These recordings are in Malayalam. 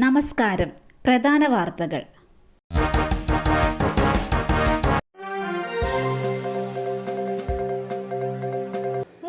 നമസ്കാരം. പ്രധാന വാർത്തകൾ.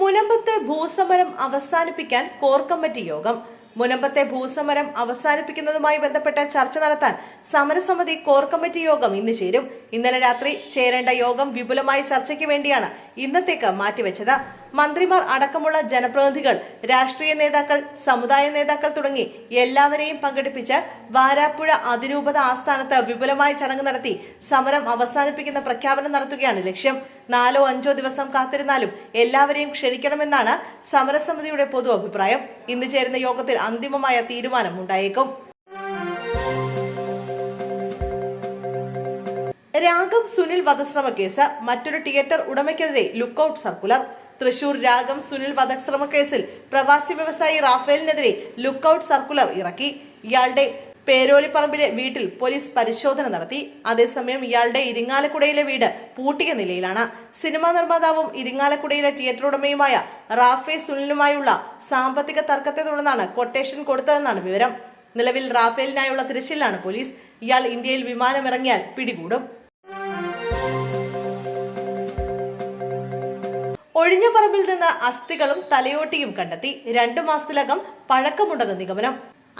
മുനമ്പത്തെ ഭൂസമരം അവസാനിപ്പിക്കാൻ കോർ കമ്മിറ്റി യോഗം. മുനമ്പത്തെ ഭൂസമരം അവസാനിപ്പിക്കുന്നതുമായി ബന്ധപ്പെട്ട ചർച്ച നടത്താൻ സമരസമിതി കോർ കമ്മിറ്റി യോഗം ഇന്ന് ചേരും. ഇന്നലെ രാത്രി ചേരേണ്ട യോഗം വിപുലമായ ചർച്ചയ്ക്ക് വേണ്ടിയാണ് ഇന്നത്തേക്ക് മാറ്റിവെച്ചത്. മന്ത്രിമാർ അടക്കമുള്ള ജനപ്രതിനിധികൾ, രാഷ്ട്രീയ നേതാക്കൾ, സമുദായ നേതാക്കൾ തുടങ്ങി എല്ലാവരെയും പങ്കെടുപ്പിച്ച് വാരാപ്പുഴ അതിരൂപത ആസ്ഥാനത്ത് വിപുലമായ ചടങ്ങ് നടത്തി സമരം അവസാനിപ്പിക്കുന്ന പ്രഖ്യാപനം നടത്തുകയാണ് ലക്ഷ്യം. 4-5 ദിവസം കാത്തിരുന്നാലും എല്ലാവരെയും ക്ഷണിക്കണമെന്നാണ് സമരസമിതിയുടെ പൊതു അഭിപ്രായം. ഇന്ന് ചേരുന്ന യോഗത്തിൽ അന്തിമമായ തീരുമാനം ഉണ്ടായേക്കും. രാഗം സുനിൽ വധശ്രമ കേസ്. മറ്റൊരു തിയേറ്റർ ഉടമയ്ക്കെതിരെ ലുക്കൌട്ട് സർക്കുലർ. തൃശൂർ രാഗം സുനിൽ വധശ്രമ കേസിൽ പ്രവാസി വ്യവസായി റാഫേലിനെതിരെ ലുക്കൌട്ട് സർക്കുലർ ഇറക്കി. ഇയാളുടെ പേരോലിപ്പറമ്പിലെ വീട്ടിൽ പോലീസ് പരിശോധന നടത്തി. അതേസമയം ഇയാളുടെ ഇരിങ്ങാലക്കുടയിലെ വീട് പൂട്ടിയ നിലയിലാണ്. സിനിമാ നിർമ്മാതാവും ഇരിങ്ങാലക്കുടയിലെ തിയേറ്റർ ഉടമയുമായ റാഫേൽ സുനിലുമായുള്ള സാമ്പത്തിക തർക്കത്തെ തുടർന്നാണ് കൊട്ടേഷൻ കൊടുത്തതെന്നാണ് വിവരം. നിലവിൽ റാഫേലിനായുള്ള തിരച്ചിലാണ് പോലീസ്. ഇയാൾ ഇന്ത്യയിൽ വിമാനമിറങ്ങിയാൽ പിടികൂടും. ഒഴിഞ്ഞ പറമ്പിൽ നിന്ന് അസ്ഥികളും തലയോട്ടിയും കണ്ടെത്തി. 2 മാസത്തിലകം പഴക്കമുണ്ടെന്ന് നിഗമനം.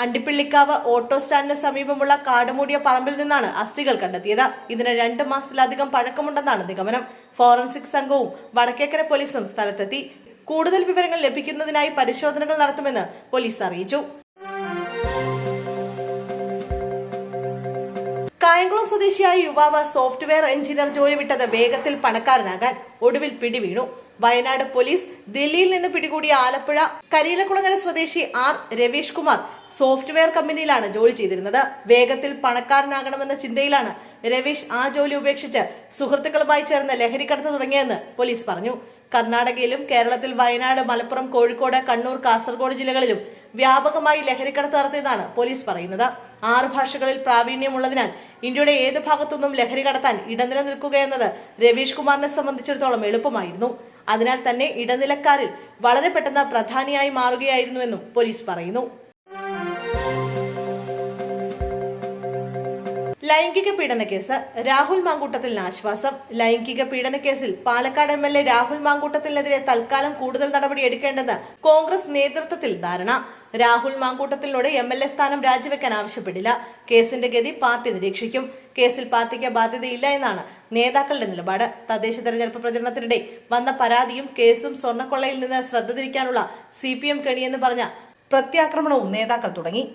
അണ്ടിപ്പിള്ളിക്കാവ് ഓട്ടോ സ്റ്റാൻഡിന് സമീപമുള്ള കാടുമൂടിയ പറമ്പിൽ നിന്നാണ് അസ്ഥികൾ കണ്ടെത്തിയത്. ഇതിന് 2 മാസത്തിലധികം പഴക്കമുണ്ടെന്നാണ് നിഗമനം. ഫോറൻസിക് സംഘവും വടക്കേക്കര പോലീസും സ്ഥലത്തെത്തി. കൂടുതൽ വിവരങ്ങൾ ലഭിക്കുന്നതിനായി പരിശോധനകൾ നടത്തുമെന്ന് പോലീസ് അറിയിച്ചു. കായംകുളം സ്വദേശിയായ യുവാവ് സോഫ്റ്റ്വെയർ എഞ്ചിനീയർ ജോലി വിട്ടത് വേഗത്തിൽ പണക്കാരനാകാൻ. ഒടുവിൽ പിടിവീണു. വയനാട് പോലീസ് ദില്ലിയിൽ നിന്ന് പിടികൂടിയ ആലപ്പുഴ കരിയിലക്കുളങ്ങര സ്വദേശി ആർ രവീഷ് കുമാർ സോഫ്റ്റ്വെയർ കമ്പനിയിലാണ് ജോലി ചെയ്തിരുന്നത്. വേഗത്തിൽ പണക്കാരനാകണമെന്ന ചിന്തയിലാണ് രവീഷ് ആ ജോലി ഉപേക്ഷിച്ച് സുഹൃത്തുക്കളുമായി ചേർന്ന് ലഹരിക്കടത്ത് തുടങ്ങിയെന്ന് പോലീസ് പറഞ്ഞു. കർണാടകയിലും കേരളത്തിൽ വയനാട്, മലപ്പുറം, കോഴിക്കോട്, കണ്ണൂർ, കാസർഗോഡ് ജില്ലകളിലും വ്യാപകമായി ലഹരിക്കടത്ത് നടത്തിയതാണ് പോലീസ് പറയുന്നത്. 6 ഭാഷകളിൽ പ്രാവീണ്യമുള്ളതിനാൽ ഇന്ത്യയുടെ ഏത് ഭാഗത്തുനിന്നും ലഹരി കടത്താൻ ഇടനില നിൽക്കുകയെന്നത് രവീഷ് കുമാറിനെ സംബന്ധിച്ചിടത്തോളം എളുപ്പമായിരുന്നു. അതിനാൽ തന്നെ ഇടനിലക്കാരിൽ വളരെ പെട്ടെന്ന് പ്രധാനിയായി മാറുകയായിരുന്നുവെന്നും പോലീസ് പറയുന്നു. ലൈംഗിക പീഡന കേസ്. രാഹുൽ മാങ്കൂട്ടത്തിന് ആശ്വാസം. ലൈംഗിക പീഡന കേസിൽ പാലക്കാട് MLA രാഹുൽ മാങ്കൂട്ടത്തിനെതിരെ തൽക്കാലം കൂടുതൽ നടപടി എടുക്കേണ്ടെന്ന് കോൺഗ്രസ് നേതൃത്വത്തിൽ ധാരണ. രാഹുൽ മാങ്കൂട്ടത്തിനോട് MLA സ്ഥാനം രാജിവെക്കാൻ ആവശ്യപ്പെടില്ല. കേസിന്റെ ഗതി പാർട്ടി നിരീക്ഷിക്കും. കേസിൽ പാർട്ടിക്ക് ബാധ്യതയില്ല എന്നാണ് നേതാക്കളുടെ നിലപാട്. തദ്ദേശ തെരഞ്ഞെടുപ്പ് പ്രചരണത്തിനിടെ വന്ന പരാതിയും കേസും സ്വർണ്ണക്കൊള്ളയിൽ നിന്ന് ശ്രദ്ധ തിരിക്കാനുള്ള CPM കെണിയെന്ന് പറഞ്ഞ പ്രത്യാക്രമണവും നേതാക്കൾ തുടങ്ങി.